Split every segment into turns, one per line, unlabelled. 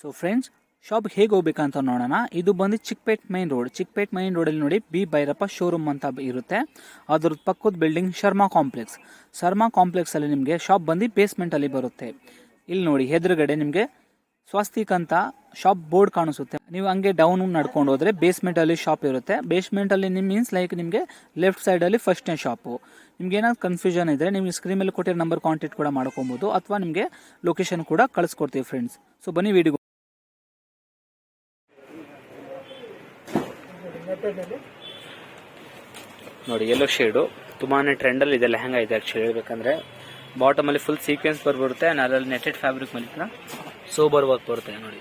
So friends, shop ಹೇಗೆ ಹೋಗ್ಬೇಕಂತ ನೋಡೋಣ. ಇದು ಬಂದು Chickpet main road. Chickpet main ರೋಡಲ್ಲಿ ನೋಡಿ ಬಿ ಭೈರಪ್ಪ ಶೋರೂಮ್ ಅಂತ ಇರುತ್ತೆ. ಅದ್ರ ಪಕ್ಕದ ಬಿಲ್ಡಿಂಗ್ ಶರ್ಮಾ ಕಾಂಪ್ಲೆಕ್ಸ್. ಶರ್ಮಾ ಕಾಂಪ್ಲೆಕ್ಸಲ್ಲಿ ನಿಮಗೆ ಶಾಪ್ ಬಂದು ಬೇಸ್ಮೆಂಟಲ್ಲಿ ಬರುತ್ತೆ. ಇಲ್ಲಿ ನೋಡಿ ಎದುರುಗಡೆ ನಿಮಗೆ ಸ್ವಸ್ತಿಕ್ ಅಂತ ಶಾಪ್ ಬೋರ್ಡ್ ಕಾಣಿಸುತ್ತೆ. ನೀವು ಹಂಗೆ ಡೌನ್ ನಡ್ಕೊಂಡು ಹೋದ್ರೆ ಬೇಸ್ಮೆಂಟಲ್ಲಿ ಶಾಪ್ ಇರುತ್ತೆ. ಬೇಸ್ಮೆಂಟಲ್ಲಿ ಮೀನ್ಸ್ ಲೈಕ್ ನಿಮಗೆ ಲೆಫ್ಟ್ ಸೈಡಲ್ಲಿ ಫಸ್ಟ್ನೇ ಶಾಪು. ನಿಮ್ಗೆ ಏನಾದ್ರು ಕನ್ಫ್ಯೂಷನ್ ಇದ್ದರೆ ನೀವು ಸ್ಕ್ರೀನ್ ಮೇಲೆ ಕೊಟ್ಟಿರೋ ನಂಬರ್ ಕಾಂಟ್ಯಾಕ್ಟ್ ಕೂಡ ಮಾಡ್ಕೊಬೋದು, ಅಥವಾ ನಿಮಗೆ ಲೊಕೇಶನ್ ಕೂಡ ಕಳಿಸ್ಕೊಡ್ತೀವಿ ಫ್ರೆಂಡ್ಸ್. ಸೊ ಬನ್ನಿ ವಿಡಿಯೋ ನೋಡಿ. ಯೆಲ್ಲೋ ಶೇಡು ತುಂಬಾನೇ ಟ್ರೆಂಡಲ್ಲಿ ಇದೆ. ಲೆಹಂಗಾ ಇದೆ ಆ್ಯಕ್ಚುಲಿ ಹೇಳ್ಬೇಕಂದ್ರೆ. ಬಾಟಮಲ್ಲಿ ಫುಲ್ ಸೀಕ್ವೆನ್ಸ್ ಬರುತ್ತೆ, ಅದರಲ್ಲಿ ನೆಟೆಡ್ ಫ್ಯಾಬ್ರಿಕ್ ಮೇಲೆ ಸೋಬರ್ ವರ್ಕ್ ಬರುತ್ತೆ ನೋಡಿ.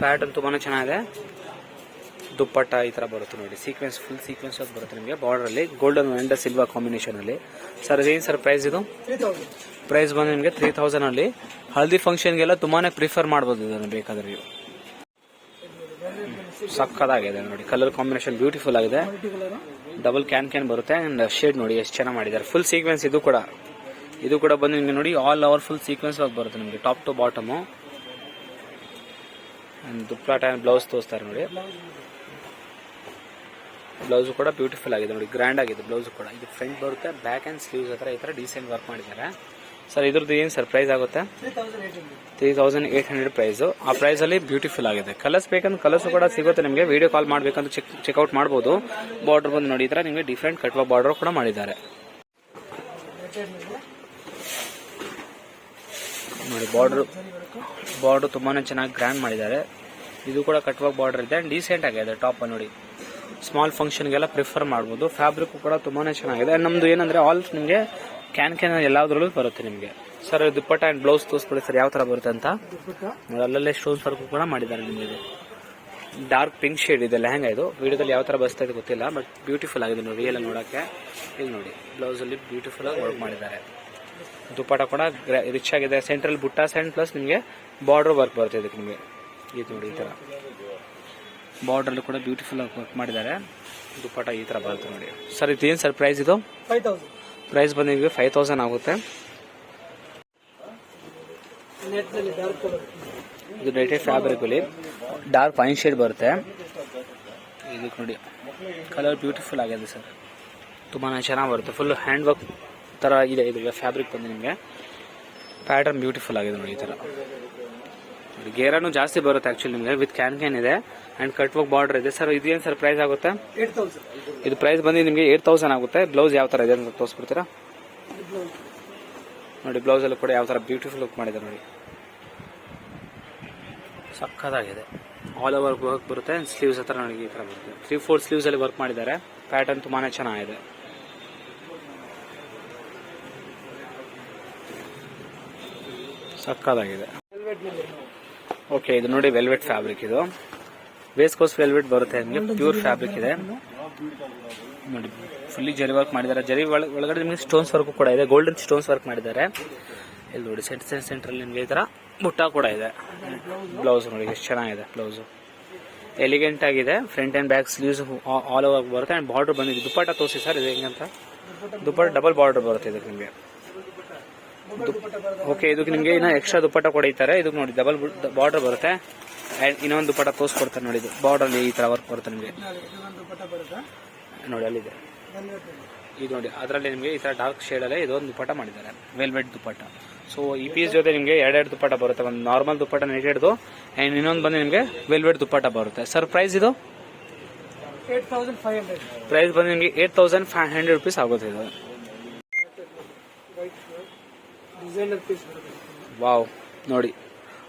ಪ್ಯಾಟರ್ನ್ ತುಂಬಾನೇ ಚೆನ್ನಾಗಿದೆ. ದುಪ್ಪಟ್ಟ ಈ ಥರ ಬರುತ್ತೆ ನೋಡಿ. ಸೀಕ್ವೆನ್ಸ್ ಫುಲ್ ಸೀಕ್ವೆನ್ಸ್ ವರ್ಕ್ ಬರುತ್ತೆ ನಿಮಗೆ. ಬಾರ್ಡರಲ್ಲಿ ಗೋಲ್ಡನ್ ಅಂಡ್ ಸಿಲ್ವರ್ ಕಾಂಬಿನೇಷನಲ್ಲಿ. ಸರ್ ಇದೇನು ಸರ್ ಪ್ರೈಸ್? ಇದು ಪ್ರೈಸ್ ಬಂದು ನಿಮಗೆ 3000 ಅಲ್ಲಿ. ಹಳದಿ ಫಂಕ್ಷನ್ಗೆಲ್ಲ ತುಂಬಾನೇ ಪ್ರಿಫರ್ ಮಾಡ್ಬೋದು ಇದನ್ನು ಬೇಕಾದ್ರೆ ನೀವು. ಸಕ್ಕದಾಗಿದೆ ನೋಡಿ. ಕಲರ್ ಕಾಂಬಿನೇಷನ್ ಬ್ಯೂಟಿಫುಲ್ ಆಗಿದೆ. ಡಬಲ್ ಕ್ಯಾನ್ ಬರುತ್ತೆ. ಅಂಡ್ ಶೇಡ್ ನೋಡಿ ಎಷ್ಟು ಚೆನ್ನಾಗಿ ಮಾಡಿದ್ದಾರೆ. ಫುಲ್ ಸೀಕ್ವೆನ್ಸ್ ಇದು ಕೂಡ ಬಂದು ನಿಮಗೆ ನೋಡಿ all over full sequence work ಬರುತ್ತೆ ನಿಮಗೆ top to bottom. Dupatta and blouse ತೋರಿಸ್ತಾರೆ ನೋಡಿ. ಬ್ಲೌಸ್ ಕೂಡ ಬ್ಯೂಟಿಫುಲ್ ಆಗಿದೆ ನೋಡಿ, ಗ್ರ್ಯಾಂಡ್ ಆಗಿದೆ ಬ್ಲೌಸ್ ಕೂಡ. ಇದು ಫ್ರಂಟ್ ಬರುತ್ತೆ, ಬ್ಯಾಕ್ ಅಂಡ್ ಸ್ಲೀವ್ಸ್ ಹತ್ರ ಈ ಥರ ಡೀಸೆಂಟ್ ವರ್ಕ್ ಮಾಡಿದ್ದಾರೆ. ಸರ್ ಇದ್ರದ್ದು ಏನು ಸರ್ ಪ್ರೈಸ್ ಆಗುತ್ತೆ? 3800 ಪ್ರೈಸು. ಆ ಪ್ರೈಸಲ್ಲಿ ಬ್ಯೂಟಿಫುಲ್ ಆಗಿದೆ. ಕಲರ್ಸ್ ಬೇಕಂದ್ರೆ ಕಲರ್ಸ್ ಕೂಡ ಸಿಗುತ್ತೆ ನಿಮಗೆ. ವಿಡಿಯೋ ಕಾಲ್ ಮಾಡಬೇಕಂತ ಚೆಕ್ಔಟ್ ಮಾಡ್ಬೋದು. ಬಾರ್ಡರ್ ಬಂದು ನೋಡಿ ಈ ಥರ ನಿಮಗೆ ಡಿಫ್ರೆಂಟ್ ಕಟ್ವಾ ಬಾರ್ಡರ್ ಕೂಡ ಮಾಡಿದ್ದಾರೆ ನೋಡಿ. ಬಾರ್ಡರ್ ತುಂಬಾನೇ ಚೆನ್ನಾಗಿ ಗ್ರ್ಯಾಂಡ್ ಮಾಡಿದ್ದಾರೆ. ಇದು ಕೂಡ ಕಟ್ವಾ ಬಾರ್ಡರ್ ಇದೆ ಅಂಡ್ ಡೀಸೆಂಟ್ ಆಗಿದೆ. ಟಾಪ್ ನೋಡಿ ಸ್ಮಾಲ್ ಫಂಕ್ಷನ್ಗೆಲ್ಲ ಪ್ರಿಫರ್ ಮಾಡ್ಬೋದು. ಫ್ಯಾಬ್ರಿಕ್ ಕೂಡ ತುಂಬಾನೇ ಚೆನ್ನಾಗಿದೆ. ನಮ್ದು ಏನಂದ್ರೆ ಆಲ್ ನಿಮಗೆ ಕ್ಯಾನ್ ಎಲ್ಲಾದ್ರಲ್ಲೂ ಬರುತ್ತೆ ನಿಮಗೆ. ಸರ್ ದುಪ್ಪಟ್ಟ ಅಂಡ್ ಬ್ಲೌಸ್ ತೋರಿಸ್ಬಿಡಿ ಸರ್ ಯಾವ ತರ ಬರುತ್ತೆ ಅಂತ. ಅಲ್ಲಲ್ಲೇ ಸ್ಟೋನ್ಸ್ ವರ್ಕ್ ಕೂಡ ಮಾಡಿದ್ದಾರೆ ನಿಮಗೆ. ಇದು ಡಾರ್ಕ್ ಪಿಂಕ್ ಶೇಡ್ ಇದೆ ಲೆಹಂಗಾ. ಇದು ವಿಡಿಯೋದಲ್ಲಿ ಯಾವ ತರ ಬಸ್ತಾ ಇದೆ ಗೊತ್ತಿಲ್ಲ, ಬಟ್ ಬ್ಯೂಟಿಫುಲ್ ಆಗಿದೆ ನೋಡಿ ಎಲ್ಲ ನೋಡಕ್ಕೆ. ಇಲ್ಲಿ ನೋಡಿ ಬ್ಲೌಸ್ ಅಲ್ಲಿ ಬ್ಯೂಟಿಫುಲ್ ಆಗಿ ವರ್ಕ್ ಮಾಡಿದ್ದಾರೆ. ದುಪ್ಪಟ್ಟ ಕೂಡ ರಿಚ್ ಆಗಿದೆ. ಸೆಂಟ್ರಲ್ ಬುಟ್ಟಾಸ್ ಅಂಡ್ ಪ್ಲಸ್ ನಿಮಗೆ ಬಾರ್ಡರ್ ವರ್ಕ್ ಬರುತ್ತೆ ಇದಕ್ಕೆ ನಿಮಗೆ. ಇದು ನೋಡಿ ಈ ತರ ಬಾರ್ಡರ್ ಕೂಡ ಬ್ಯೂಟಿಫುಲ್ ಆಗಿ ವರ್ಕ್ ಮಾಡಿದ್ದಾರೆ. ದುಪ್ಪಟ್ಟ ಈ ತರ ಬರುತ್ತೆ ನೋಡಿ. ಸರ್ ಇದೇನು ಸರ್ ಪ್ರೈಸ್? ಇದು
5000
ಪ್ರೈಸ್ ಬಂದು 5000 ಆಗುತ್ತೆ. ಇದು ನೆಟೆಡ್ ಫ್ಯಾಬ್ರಿಕ್ ಅಲ್ಲಿ ಡಾರ್ಕ್ ವೈನ್ ಶೇಡ್ ಬರುತ್ತೆ. ಇದಕ್ಕೆ ನೋಡಿ ಕಲರ್ ಬ್ಯೂಟಿಫುಲ್ ಆಗಿದೆ ಸರ್. ತುಂಬಾ ಚೆನ್ನಾಗಿ ಬರುತ್ತೆ. ಫುಲ್ ಹ್ಯಾಂಡ್ ವರ್ಕ್ ತರ ಇದೆ ಇದು ಫ್ಯಾಬ್ರಿಕ್ ಬಂದು ನಿಮಗೆ. ಪ್ಯಾಟರ್ನ್ ಬ್ಯೂಟಿಫುಲ್ ಆಗಿದೆ ನೋಡಿ ಈ ತರ. ಗೇರಾನು ಜಾಸ್ತಿ ಬರುತ್ತೆ ಆಕ್ಚುಲಿ ನಿಮಗೆ. ವಿತ್ ಕ್ಯಾನ್ ಇದೆ ಅಂಡ್ ಕಟ್ ವರ್ಕ್ ಬಾರ್ಡರ್ ಇದೆ. ಸರ್ ಇದೇನು ಸರ್ ಪ್ರೈಸ್ ಆಗುತ್ತೆ?
8000.
ಇದು ಪ್ರೈಸ್ ಬಂದು ನಿಮಗೆ 8000 ಆಗುತ್ತೆ. ಬ್ಲೌಸ್ ಯಾವ ತರ ಇದೆ ಅಂತ ತೋರಿಸ್ಬಿಡ್ತೀರಾ ನೋಡಿ. ಬ್ಲೌಸ್ ಅಲ್ಲಿ ಕೂಡ ಯಾವ ತರ ಬ್ಯೂಟಿಫುಲ್ ಲುಕ್ ಮಾಡಿದ್ದಾರೆ ನೋಡಿ. ಸಕ್ಕದಾಗಿದೆ. ಆಲ್ ಓವರ್ ವರ್ಕ್ ಬರುತ್ತೆ. ಸ್ಲೀವ್ಸ್ ಹತ್ರ ನನಗೆ ಈ ತರ ಬರುತ್ತೆ. 3-4 ಸ್ಲೀವ್ಸ್ ಅಲ್ಲಿ ವರ್ಕ್ ಮಾಡಿದ್ದಾರೆ. ಪ್ಯಾಟರ್ನ್ ತುಂಬಾನೇ ಚೆನ್ನಾಗಿದೆ. ಸಕ್ಕದಾಗಿದೆ. ಓಕೆ, ಇದು ನೋಡಿ ವೆಲ್ವೆಟ್ ಫ್ಯಾಬ್ರಿಕ್. ಇದು ವೇಸ್ಕೋಸ್ ವೆಲ್ವೆಟ್ ಬರುತ್ತೆ ನಿಮಗೆ. ಪ್ಯೂರ್ ಫ್ಯಾಬ್ರಿಕ್ ಇದೆ ನೋಡಿ. ಫುಲ್ಲಿ ಜರಿ ವರ್ಕ್ ಮಾಡಿದ್ದಾರೆ. ಜರಿ ಒಳಗಡೆ ನಿಮಗೆ ಸ್ಟೋನ್ಸ್ ವರ್ಕ್ ಕೂಡ ಇದೆ. ಗೋಲ್ಡನ್ ಸ್ಟೋನ್ಸ್ ವರ್ಕ್ ಮಾಡಿದ್ದಾರೆ. ಇಲ್ಲಿ ನೋಡಿ ಸೆಂಟ್ರಲ್ ನಿಮಗೆ ಈ ತರ ಬುಟ್ಟ ಕೂಡ ಇದೆ. ಬ್ಲೌಸ್ ನೋಡಿ ಎಷ್ಟು ಚೆನ್ನಾಗಿದೆ. ಬ್ಲೌಸ್ ಎಲಿಗೆಂಟ್ ಆಗಿದೆ. Front and back sleeves all over ಬರುತ್ತೆ. ಅಂಡ್ ಬಾರ್ಡರ್ ಬಂದಿದೆ. ದುಪ್ಪಟ್ಟ ತೋರಿಸಿ ಸರ್ ಇದು ಹೆಂಗಂತ. ದುಪ್ಪಟ್ಟ ಡಬಲ್ ಬಾರ್ಡರ್ ಬರುತ್ತೆ ಇದಕ್ಕೆ ನಿಮಗೆ. ಓಕೆ, ಇದಕ್ಕೆ ನಿಮಗೆ ಇನ್ನ ಎಕ್ಸ್ಟ್ರಾ ದುಪ್ಪಟ್ಟ ಕೊಡಿತಾರೆ. ಇದಕ್ಕೆ ನೋಡಿ ಡಬಲ್ ಬಾರ್ಡರ್ ಬರುತ್ತೆ. ಅಂಡ್ ಇನ್ನೊಂದು ದುಪ್ಪಟ್ಟ ತೋರಿಸ್ಕೊಡ್ತಾರೆ ನೋಡಿ. ಇದು ಬಾರ್ಡರ್ ಅಲ್ಲಿ ಈ ತರ ವರ್ಕ್ ಬರುತ್ತೆ ನಿಮಗೆ ನೋಡಿ. ಅಲ್ಲಿದೆ ಇದು ನೋಡಿ. ಅದರಲ್ಲಿ ನಿಮಗೆ ಈ ತರ ಡಾರ್ಕ್ ಶೇಡ್ ಅಲ್ಲಿ ಇದೊಂದು ದುಪ್ಪಟ್ಟ ಮಾಡಿದ್ದಾರೆ, ವೆಲ್ವೆಟ್ ದುಪ್ಪಟ್ಟ. ಸೊ ಈ ಪೀಸ್ ಜೊತೆ ನಿಮಗೆ 2 ದುಪ್ಪಟ್ಟ ಬರುತ್ತೆ. ಒಂದು ನಾರ್ಮಲ್ ದುಪ್ಪಟ್ಟ ನೆಟೆಡ್ದು ಅಂಡ್ ಇನ್ನೊಂದು ಬಂದು ನಿಮಗೆ ವೆಲ್ವೆಟ್ ದುಪ್ಪಟ್ಟ ಬರುತ್ತೆ. ಸರ್ ಪ್ರೈಸ್ ಇದು
8500.
ಪ್ರೈಸ್ ಬಂದು ನಿಮಗೆ 8500 rupees ಆಗುತ್ತೆ. ಇದು ವಾವ್ ನೋಡಿ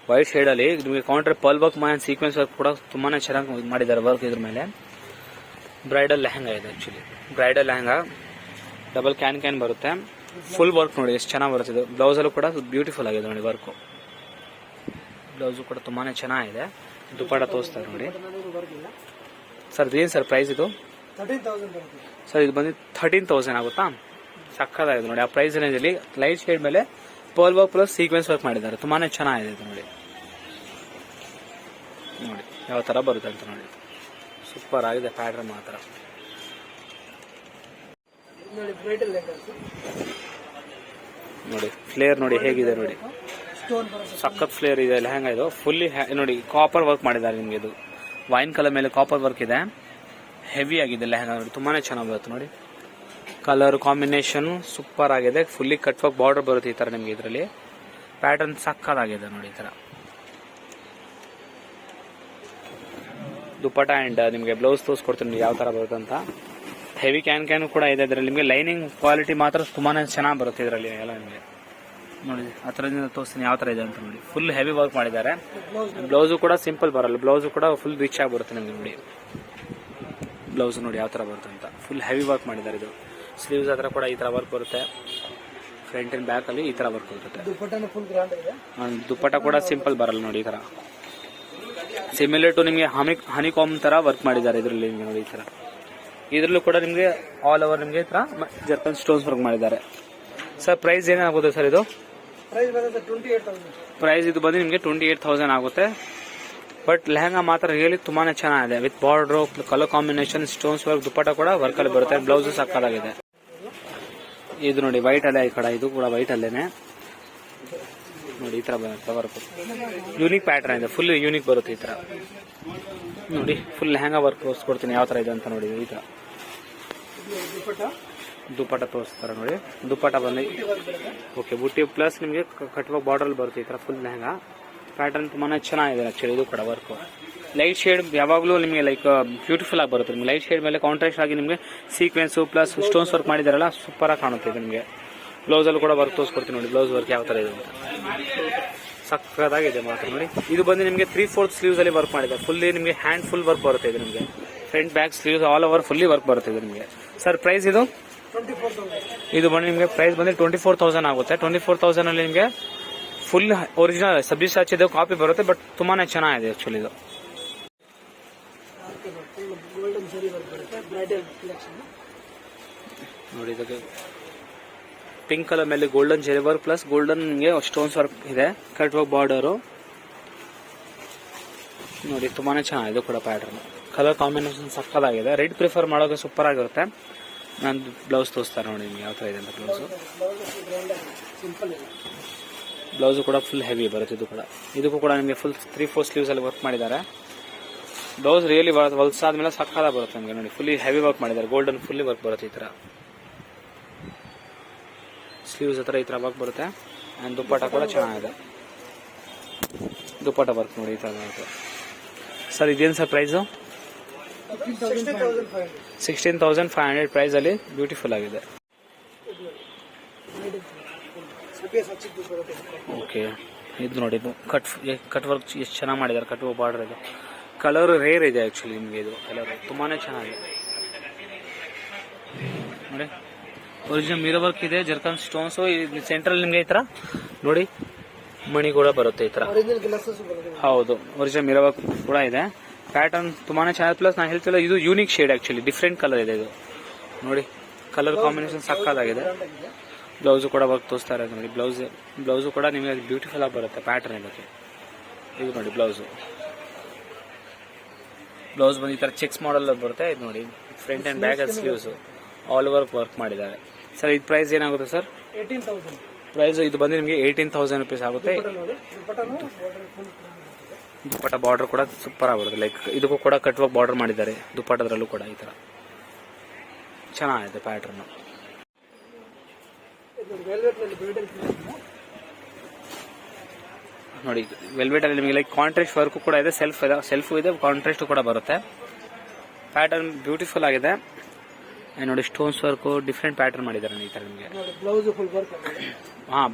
ವೈಟ್ ಶೇಡ್ ಅಲ್ಲಿ ನಿಮಗೆ ಕೌಂಟರ್ ಪರ್ಲ್ ವರ್ಕ್ ಮಾಡಿ ಸೀಕ್ವೆನ್ಸ್ ವರ್ಕ್ ಕೂಡ ತುಂಬಾನೇ ಚೆನ್ನಾಗಿ ಮಾಡಿದ್ದಾರೆ ವರ್ಕ್ ಇದ್ರ ಮೇಲೆ. ಬ್ರೈಡಲ್ ಲೆಹಂಗಾ ಇದೆ actually. Bridal lehenga double can ಬರುತ್ತೆ. ಫುಲ್ ವರ್ಕ್ ನೋಡಿ ಎಷ್ಟು ಚೆನ್ನಾಗಿ ಬರುತ್ತೆ. ಇದು ಬ್ಲೌಸ್ ಅಲ್ಲೂ ಕೂಡ ಬ್ಯೂಟಿಫುಲ್ ಆಗಿದೆ ನೋಡಿ ವರ್ಕ್. ಬ್ಲೌಸ್ ಕೂಡ ತುಂಬಾನೇ ಚೆನ್ನಾಗಿದೆ. ದುಪ್ಪಟ್ಟ ತೋರಿಸ್ತಾರೆ ನೋಡಿ. ಸರ್ ಇದೇನು ಸರ್ ಪ್ರೈಸ್? ಇದು
13000.
ಸರ್ ಇದು ಬಂದು 13000 ಆಗುತ್ತಾ? ಸಕ್ಕದಾಗಿದೆ ನೋಡಿ. ಆ ಪ್ರೈಸ್ ರೇಂಜ್ ಅಲ್ಲಿ ಲೈಟ್ ಶೇಡ್ ಮೇಲೆ pearl work plus sequence work ಮಾಡಿದ್ದಾರೆ. ತುಂಬಾನೇ ಚೆನ್ನಾಗಿದೆ ಇದು ನೋಡಿ. ನೋಡಿ ಯಾವ ತರ ಬರುತ್ತೆ ಅಂತ ನೋಡಿ. ಸೂಪರ್ ಆಗಿದೆ ಪ್ಯಾಟರ್ನ್ ಮಾತ್ರ. ನೋಡಿ ಫ್ಲೇರ್ ನೋಡಿ ಹೇಗಿದೆ ನೋಡಿ. ಸಖತ್ ಫ್ಲೇರ್ ಇದೆ ಲೆಹಂಗಾ ಇದು. ಫುಲ್ಲಿ ನೋಡಿ ಕಾಪರ್ ವರ್ಕ್ ಮಾಡಿದ್ದಾರೆ ನಿಮಗೆ. ಇದು ವೈನ್ ಕಲರ್ ಮೇಲೆ ಕಾಪರ್ ವರ್ಕ್ ಇದೆ, ಹೆವಿ ಆಗಿದೆ ಲೆಹಂಗಾ ನೋಡಿ, ತುಂಬಾನೇ ಚೆನ್ನಾಗಿ ಬರುತ್ತೆ ನೋಡಿ. ಕಲರ್ ಕಾಂಬಿನೇಷನ್ ಸೂಪರ್ ಆಗಿದೆ. ಫುಲ್ಲಿ ಕಟ್ ವರ್ಕ್ ಬಾರ್ಡರ್ ಬರುತ್ತೆ ಈ ತರ ನಿಮಗೆ. ಇದರಲ್ಲಿ ಪ್ಯಾಟರ್ನ್ ಸಕ್ಕತ್ತಾಗಿದೆ ನೋಡಿ ಈ ತರ. ದುಪ್ಪಟ ಅಂಡ್ ನಿಮಗೆ ಬ್ಲೌಸ್ ತೋರಿಸ್ಕೊಡ್ತೀನಿ ಯಾವ ತರ ಬರುತ್ತೆ ಅಂತ. ಹೆವಿ ಕ್ಯಾನ್ ಕೂಡ ಇದೆ ಇದರಲ್ಲಿ. ನಿಮಗೆ ಲೈನಿಂಗ್ ಕ್ವಾಲಿಟಿ ಮಾತ್ರ ತುಂಬಾನೇ ಚೆನ್ನಾಗಿ ಬರುತ್ತೆ ಇದರಲ್ಲಿ ಎಲ್ಲ ನಿಮಗೆ. ನೋಡಿ ಆ ಥರದಿಂದ ತೋರಿಸ್ತೀನಿ ಯಾವ ತರ ಇದೆ ಅಂತ ನೋಡಿ. ಫುಲ್ ಹೆವಿ ವರ್ಕ್ ಮಾಡಿದ್ದಾರೆ. ಬ್ಲೌಸು ಕೂಡ ಸಿಂಪಲ್ ಬರಲ್ಲ, ಬ್ಲೌಸು ಕೂಡ ಫುಲ್ ರಿಚ್ ಆಗಿ ಬರುತ್ತೆ ನಿಮಗೆ ನೋಡಿ. ಬ್ಲೌಸ್ ನೋಡಿ ಯಾವ ತರ ಬರುತ್ತೆ ಅಂತ. ಫುಲ್ ಹೆವಿ ವರ್ಕ್ ಮಾಡಿದ್ದಾರೆ. ಇದು ಸ್ಲೀವ್ಸ್ ಹತ್ರ ಕೂಡ ಈ ತರ ವರ್ಕ್ ಬರುತ್ತೆ. ಫ್ರಂಟ್ ಅಂಡ್ ಬ್ಯಾಕ್ ಅಲ್ಲಿ ಈ ತರ ವರ್ಕ್ ಬರುತ್ತೆ. ದುಪ್ಪಟ ಕೂಡ ಸಿಂಪಲ್ ಬರಲ್ಲ ನೋಡಿ ಈ ತರ. ಸಿಮಿಲರ್ ಟು ನಿಮಗೆ ಹನಿಕಾಮ್ ತರ ವರ್ಕ್ ಮಾಡಿದ್ದಾರೆ ಇದರಲ್ಲಿ ನಿಮಗೆ ನೋಡಿ ಈ ತರ. ಇದರಲ್ಲೂ ಕೂಡ ನಿಮಗೆ ಆಲ್ ಓವರ್ ನಿಮಗೆ ಈ ತರ ಜರ್ಕನ್ ಸ್ಟೋನ್ಸ್ ವರ್ಕ್ ಮಾಡಿದ್ದಾರೆ. ಸರ್ ಪ್ರೈಸ್ ಏನಾಗುತ್ತೆ ಸರ್ ಇದು? ಪ್ರೈಸ್ ಇದು ಬಂದು ನಿಮಗೆ 28,000 ಆಗುತ್ತೆ. ಬಟ್ ಲೆಹಂಗಾ ಮಾತ್ರ ರಿಯಲಿ ತುಂಬಾನೇ ಚೆನ್ನಾಗಿದೆ. With border, colour combination, stones work, dupatta ಕೂಡ ವರ್ಕ್ ಅಲ್ಲಿ ಬರುತ್ತೆ. ಬ್ಲೌಸ್ ಸಕ್ಕತ್ತಾಗಿದೆ. ಇದು ನೋಡಿ ವೈಟ್ ಅಲ್ಲೇ ಈ ಕಡೆ, ಇದು ಕೂಡ ವೈಟ್ ಅಲ್ಲೇನೆ ನೋಡಿ ಈ ತರ ಬರುತ್ತೆ ವರ್ಕ್. ಯೂನಿಕ್ ಪ್ಯಾಟರ್ನ್ ಇದೆ, ಫುಲ್ ಯೂನಿಕ್ ಬರುತ್ತೆ ಈ ತರ ನೋಡಿ. ಫುಲ್ ಲೆಹಂಗಾ ವರ್ಕ್ ತೋರಿಸ್ಕೊಡ್ತೀನಿ ಯಾವ ತರ ಇದೆ ಅಂತ ನೋಡಿ. ಈ ತರ ದುಪ್ಪಟ ತೋರಿಸ್ತಾರೆ ನೋಡಿ. ದುಪ್ಪಟ ಬಂದು ಓಕೆ ಬುಟ್ಟಿ ಪ್ಲಸ್ ನಿಮಗೆ ಕಟ್ಟುವ ಬಾರ್ಡರ್ ಬರುತ್ತೆ ಈ ತರ. ಫುಲ್ ಲೆಹಂಗಾ ಪ್ಯಾಟರ್ನ್ ತುಂಬಾನೇ ಚೆನ್ನಾಗಿದೆ ಆಕ್ಚುಲಿ. ಇದು ಕೂಡ ವರ್ಕ್ ಲೈಟ್ ಶೇಡ್ ಯಾವಾಗಲೂ ನಿಮಗೆ ಲೈಕ್ ಬ್ಯೂಟಿಫುಲ್ ಆಗಿ ಬರುತ್ತೆ. ನಿಮಗೆ ಲೈಟ್ ಶೇಡ್ ಮೇಲೆ ಕಾಂಟ್ರಾಸ್ಟ್ ಆಗಿ ನಿಮಗೆ ಸೀಕ್ವೆನ್ಸ್ ಪ್ಲಸ್ ಸ್ಟೋನ್ಸ್ ವರ್ಕ್ ಮಾಡಿದಾರಲ್ಲ ಸೂಪರ್ ಆಗಿ ಕಾಣುತ್ತೆ ಇದು ನಿಮಗೆ. ಬ್ಲೌಸ್ ಅಲ್ಲಿ ಕೂಡ ವರ್ಕ್ ತೋರಿಸ್ಕೊಡ್ತೀನಿ ನೋಡಿ. ಬ್ಲೌಸ್ ವರ್ಕ್ ಯಾವ ತರ ಇದೆ ಅಂತ ಸಕ್ಕತ್ತಾಗಿದೆ ಮಾತ್ರ ನೋಡಿ. ಇದು ಬಂದು ನಿಮಗೆ 3/4 ಸ್ಲೀವ್ಸ್ ಅಲ್ಲಿ ವರ್ಕ್ ಮಾಡಿದೆ. ಫುಲ್ಲಿ ನಿಮಗೆ ಹ್ಯಾಂಡ್ ಫುಲ್ ವರ್ಕ್ ಬರುತ್ತೆ ಇದು ನಿಮಗೆ. Front back sleeves all over fully work ಬರುತ್ತೆ ಇದು ನಿಮಗೆ. ಸರ್ ಪ್ರೈಸ್ ಇದು? ಇದು ಬಂದು ನಿಮಗೆ ಪ್ರೈಸ್ ಬಂದು 24,000 ಆಗುತ್ತೆ. 24,000 ಅಲ್ಲಿ ನಿಮಗೆ ಫುಲ್ ಒರಿಜಿನಲ್ ಸಬ್ಜಿಸಾಚಿದು ಕಾಪಿ ಬರುತ್ತೆ. ಬಟ್ ತುಂಬಾನೇ ಚೆನ್ನಾಗಿದೆ ಆಕ್ಚುಲಿ ಇದು. ನೋಡಿ ಇದಕ್ಕೆ ಪಿಂಕ್ ಕಲರ್ ಮೇಲೆ golden Jerry work plus golden ನಿಮಗೆ ಸ್ಟೋನ್ಸ್ ವರ್ಕ್ ಇದೆ. ಕಟ್ ವರ್ಕ್ ಬಾರ್ಡರ್ ನೋಡಿ ತುಂಬಾನೇ ಚೆನ್ನಾಗಿದೆ ಕೂಡ ಪ್ಯಾಟರ್ನ್. ಕಲರ್ ಕಾಂಬಿನೇಷನ್ ಸಕ್ಕತ್ತಾಗಿದೆ. ರೆಡ್ ಪ್ರಿಫರ್ ಮಾಡೋಕೆ ಸೂಪರ್ ಆಗಿರುತ್ತೆ. ನಾನು ಬ್ಲೌಸ್ ತೋರಿಸ್ತಾರೆ ನೋಡಿ ನಿಮ್ಗೆ ಯಾವ ತರ ಇದೆ ಅಂತ. ಬ್ಲೌಸ್ ಕೂಡ ಫುಲ್ ಹೆವಿ ಬರುತ್ತೆ. ಇದಕ್ಕೂ ಕೂಡ ನಿಮಗೆ ಫುಲ್ 3/4 ಸ್ಲೀವ್ಸ್ ಅಲ್ಲಿ ವರ್ಕ್ ಮಾಡಿದ್ದಾರೆ. ಬ್ಲೌಸ್ ರಿಯಲಿ ಹೊಲ್ಸಾದ್ಮೇಲೆ ಸಕ್ಕತ್ತಾಗಿ ಬರುತ್ತೆ ನಿಮಗೆ ನೋಡಿ. ಫುಲ್ಲಿ ಹೆವಿ ವರ್ಕ್ ಮಾಡಿದ್ದಾರೆ. ಗೋಲ್ಡನ್ ಫುಲ್ಲಿ ವರ್ಕ್ ಬರುತ್ತೆ ಈ ತರ. ಸ್ಲೀವ್ಸ್ ಹತ್ರ ಈ ತರ ವರ್ಕ್ ಬರುತ್ತೆ. ಅಂಡ್ ದುಪ್ಪಟ ಕೂಡ ಚೆನ್ನಾಗಿದೆ. ದುಪ್ಪಟ ವರ್ಕ್ ನೋಡಿ ಈ ತರ ಬರುತ್ತೆ. ಸರ್ ಇದೇನು ಸರ್ ಪ್ರೈಸು? 16,500 ಪ್ರೈಸ್ ಅಲ್ಲಿ ಬ್ಯೂಟಿಫುಲ್ ಆಗಿದೆ. ಓಕೆ ಇದು ನೋಡಿ ಇದು ಕಟ್ ವರ್ಕ್ ಎಷ್ಟು ಚೆನ್ನಾಗಿ ಮಾಡಿದ್ದಾರೆ. ಕಟ್ ಬಾರ್ಡರ್ ಇದು ಕಲರ್ ರೇರ್ ಇದೆ ಆಕ್ಚುಲಿ ನಿಮಗೆ. ಇದು ಕಲರ್ ತುಂಬಾನೇ ಚೆನ್ನಾಗಿದೆ ನೋಡಿ. ಒರಿಜಿನಲ್ ಮಿರರ್ ವರ್ಕ್ ಇದೆ. ಜರ್ಕನ್ ಸ್ಟೋನ್ಸ್ ಸೆಂಟ್ರಲ್ ನಿಮಗೆ ಈ ತರ ನೋಡಿ ಮಣಿ ಕೂಡ ಬರುತ್ತೆ ಈ ತರ. ಹೌದು ಒರಿಜಿನಲ್ ಮಿರರ್ ವರ್ಕ್ ಕೂಡ ಇದೆ. ಪ್ಯಾಟರ್ನ್ ತುಂಬಾನೇ ಚೆನ್ನಾಗಿದೆ. ಪ್ಲಸ್ ನಾನು ಹೇಳ್ತಿಲ್ಲ ಇದು unique shade actually. Different colour ಇದೆ ಇದು ನೋಡಿ. ಕಲರ್ ಕಾಂಬಿನೇಷನ್ ಸಕ್ಕತ್ತಾಗಿದೆ. ಬ್ಲೌಸ್ ಕೂಡ ವರ್ಕ್ ತೋರಿಸ್ತಾ ಇರೋದು ನೋಡಿ. ಬ್ಲೌಸ್ ಕೂಡ ನಿಮಗೆ ಬ್ಯೂಟಿಫುಲ್ ಆಗಿ ಬರುತ್ತೆ ಪ್ಯಾಟರ್ನ್ ಇದಕ್ಕೆ. ಇದು ನೋಡಿ ಬ್ಲೌಸ್ ಬಂದು ಈ ತರ ಚೆಕ್ಸ್ ಮಾಡಲ್ ಬರುತ್ತೆ. ಇದು ನೋಡಿ front and back sleeves all over work ಮಾಡಿದ್ದಾರೆ. ಸರ್ ಇದು ಪ್ರೈಸ್ ಏನಾಗುತ್ತೆ ಸರ್?
18,000
ಪ್ರೈಸ್ ಇದು ಬಂದು ನಿಮಗೆ 18,000 rupees ಆಗುತ್ತೆ. ದುಪ್ಪಟ ಬಾರ್ಡರ್ ಕೂಡ ಸೂಪರ್ ಆಗಿರುತ್ತೆ. ಲೈಕ್ ಇದಕ್ಕೂ ಕೂಡ ಕಟ್ ವರ್ಕ್ ಬಾರ್ಡರ್ ಮಾಡಿದ್ದಾರೆ. ದುಪ್ಪಟದ್ರಲ್ಲೂ ಕೂಡ ಈ ತರ ಚೆನ್ನಾಗಿದೆ ಪ್ಯಾಟರ್ನ್ ನೋಡಿ. ವೆಲ್ವೆಟ್ ಅಲ್ಲಿ ನಿಮಗೆ ಲೈಕ್ ಕಾಂಟ್ರಾಸ್ಟ್ ವರ್ಕ್ ಕೂಡ ಇದೆ. ಸೆಲ್ಫ್ ಇದೆ, ಕಾಂಟ್ರಾಸ್ಟ್ ಕೂಡ ಬರುತ್ತೆ. ಪ್ಯಾಟರ್ನ್ ಬ್ಯೂಟಿಫುಲ್ ಆಗಿದೆ. ನೋಡಿ ಸ್ಟೋನ್ಸ್ ವರ್ಕ್ ಡಿಫ್ರೆಂಟ್ ಪ್ಯಾಟರ್ನ್ ಮಾಡಿದ್ದಾರೆ ಈ ತರ ನಿಮಗೆ.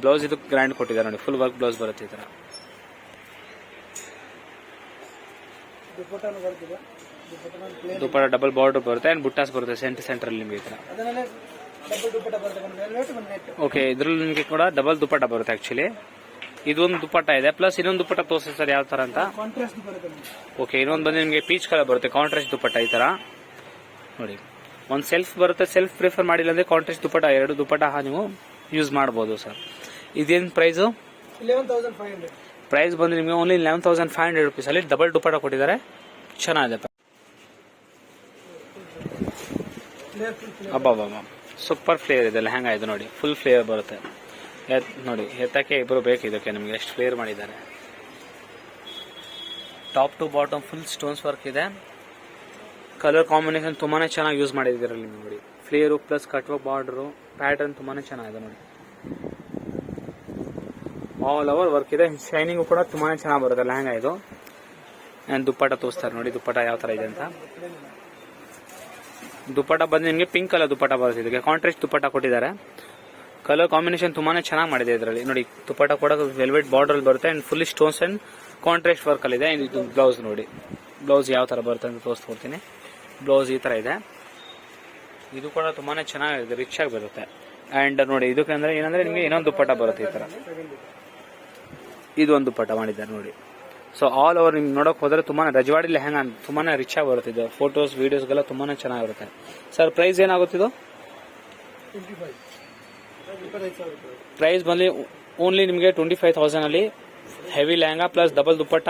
ಬ್ಲೌಸ್ ಇದು ಗ್ರ್ಯಾಂಡ್ ಕೊಟ್ಟಿದ್ದಾರೆ ನೋಡಿ. ಫುಲ್ ವರ್ಕ್ ಬ್ಲೌಸ್ ಬರುತ್ತೆ ಈ ತರ. ದುಪ್ಪಟ ಡಬಲ್ ಬಾರ್ಡರ್ ಬರುತ್ತೆ ಅಂಡ್ ಬುಟ್ಟಾಸ್ ಬರುತ್ತೆ ಸೆಂಟರ್ ನಿಮಗೆ ಈ ತರ. ಓಕೆ ಇದ್ರಲ್ಲಿ ನಿಮಗೆ ಕೂಡ ಡಬಲ್ ದುಪ್ಪಟ ಬರುತ್ತೆ ಆಕ್ಚುಲಿ. ಇದೊಂದು ದುಪ್ಪಟ ಇದೆ ಪ್ಲಸ್ ಇನ್ನೊಂದು ದುಪ್ಪಟ ತೋರಿಸಿ ಸರ್ ಯಾವ ತರ ಅಂತ. ಓಕೆ ಇನ್ನೊಂದು ಬಂದು ನಿಮಗೆ ಪೀಚ್ ಕಲರ್ ಬರುತ್ತೆ ಕಾಂಟ್ರಾಸ್ಟ್ ದುಪ್ಪಟ ಈ ತರ ನೋಡಿ. ಒಂದು ಸೆಲ್ಫ್ ಬರುತ್ತೆ. ಸೆಲ್ಫ್ ಪ್ರಿಫರ್ ಮಾಡಿಲ್ಲ ಅಂದ್ರೆ ಕಾಂಟ್ರಾಸ್ಟ್ ದುಪ್ಪಟ, ಎರಡು ದುಪ್ಪಟ ನೀವು ಯೂಸ್ ಮಾಡಬಹುದು ಸರ್. ಇದೇನು ಪ್ರೈಸು?
11,500
ಪ್ರೈಸ್ ಬಂದು ನಿಮಗೆ ಓನ್ಲಿ 11,500 rupees ಅಲ್ಲಿ ಡಬಲ್ ದುಪ್ಪಟ ಕೊಟ್ಟಿದ್ದಾರೆ. ಚೆನ್ನಾಗಿದೆ. ಅಬ್ಬಾ ಸೂಪರ್ ಫ್ಲೇವರ್ ಇದೆ ಲೆಹಂಗಾ ಇದು ನೋಡಿ. ಫುಲ್ ಫ್ಲೇವರ್ ಬರುತ್ತೆ. ನೋಡಿ ಎತ್ತಕ್ಕೆ ಇಬ್ಬರು ಬೇಕು ಇದಕ್ಕೆ ನಿಮಗೆ ಎಷ್ಟು ಫ್ಲೇರ್ ಮಾಡಿದ್ದಾರೆ. Top to bottom full stones work ಇದೆ. ಕಲರ್ ಕಾಂಬಿನೇಷನ್ ತುಂಬಾನೇ ಚೆನ್ನಾಗಿ ಯೂಸ್ ಮಾಡಿದ್ದೀರಲ್ಲಿ ನೋಡಿ. Flare plus cut work border pattern ತುಂಬಾನೇ ಚೆನ್ನಾಗಿದೆ ನೋಡಿ. ಆಲ್ ಓವರ್ ವರ್ಕ್ ಇದೆ. ಶೈನಿಂಗು ಕೂಡ ತುಂಬಾನೇ ಚೆನ್ನಾಗಿ ಬರುತ್ತೆ ಲೆಹಂಗಾ ಇದು. ಆ್ಯಂಡ್ ದುಪ್ಪಟ್ಟ ತೋರಿಸ್ತಾರೆ ನೋಡಿ ದುಪ್ಪಟ್ಟ ಯಾವ ಥರ ಇದೆ ಅಂತ. ದುಪ್ಪಟ್ಟ ಬಂದು ನಿಮಗೆ ಪಿಂಕ್ ಕಲರ್ ದುಪ್ಪಟ್ಟ ಬರುತ್ತೆ. ಇದಕ್ಕೆ ಕಾಂಟ್ರಾಸ್ಟ್ ದುಪ್ಪಟ್ಟ ಕೊಟ್ಟಿದ್ದಾರೆ. ಕಲರ್ ಕಾಂಬಿನೇಷನ್ ತುಂಬಾನೇ ಚೆನ್ನಾಗಿ ಮಾಡಿದೆ ಇದರಲ್ಲಿ ನೋಡಿ. ದುಪ್ಪಟ್ಟ ಕೂಡ ವೆಲ್ವೆಟ್ ಬಾರ್ಡರ್ ಬರುತ್ತೆ and fully stones and contrast work ಅಲ್ಲಿ ಇದೆ. ಇದು ಬ್ಲೌಸ್ ನೋಡಿ. ಬ್ಲೌಸ್ ಯಾವ ತರ ಬರುತ್ತೆ ಅಂತ ತೋರಿಸ್ಕೊಡ್ತೀನಿ. ಬ್ಲೌಸ್ ಈ ತರ ಇದೆ. ಇದು ಕೂಡ ತುಂಬಾನೇ ಚೆನ್ನಾಗಿದೆ, ರಿಚ್ ಆಗಿ ಬರುತ್ತೆ. ಅಂಡ್ ನೋಡಿ ಇದಕ್ಕೆ ಅಂದ್ರೆ ಏನಂದ್ರೆ ನಿಮಗೆ ಇನ್ನೊಂದು ದುಪ್ಪಟ್ಟ ಬರುತ್ತೆ ಈ ತರ. ಇದು ಒಂದು ದುಪ್ಪಟ್ಟ ಮಾಡಿದ್ದಾರೆ ನೋಡಿ. ಸೊ ಆಲ್ ಓವರ್ ನಿಮ್ಗೆ ನೋಡಕ್ ಹೋದ್ರೆ ತುಂಬಾನೇ ರಜವಾಡಿ ಲೆಹಂಗಾ ತುಂಬಾನೇ ರಿಚ್ ಆಗಿ ಬರುತ್ತೆ. ಇದು ಫೋಟೋಸ್ ವಿಡಿಯೋಸ್ಗೆಲ್ಲ ತುಂಬಾನೇ ಚೆನ್ನಾಗಿರುತ್ತೆ. ಸರ್ ಪ್ರೈಸ್ ಏನಾಗುತ್ತೆ ಇದು?
25,000.
ಪ್ರೈಸ್ ಬಂದು ಓನ್ಲಿ ನಿಮಗೆ 25,000 ಅಲ್ಲಿ heavy lehenga plus double dupatta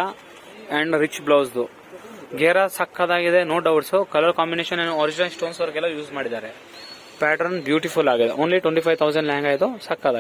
and rich ಬ್ಲೌಸ್ದು. ಗೇರಾ ಸಕ್ಕದಾಗಿದೆ, no doubts. Colour combination original stones ವರ್ಗೆಲ್ಲ ಯೂಸ್ ಮಾಡಿದ್ದಾರೆ. ಪ್ಯಾಟರ್ನ್ ಬ್ಯೂಟಿಫುಲ್ ಆಗಿದೆ. ಓನ್ಲಿ 25,000 ಲೆಹಂಗಾ ಇದು, ಸಕ್ಕದಾಗಿದೆ.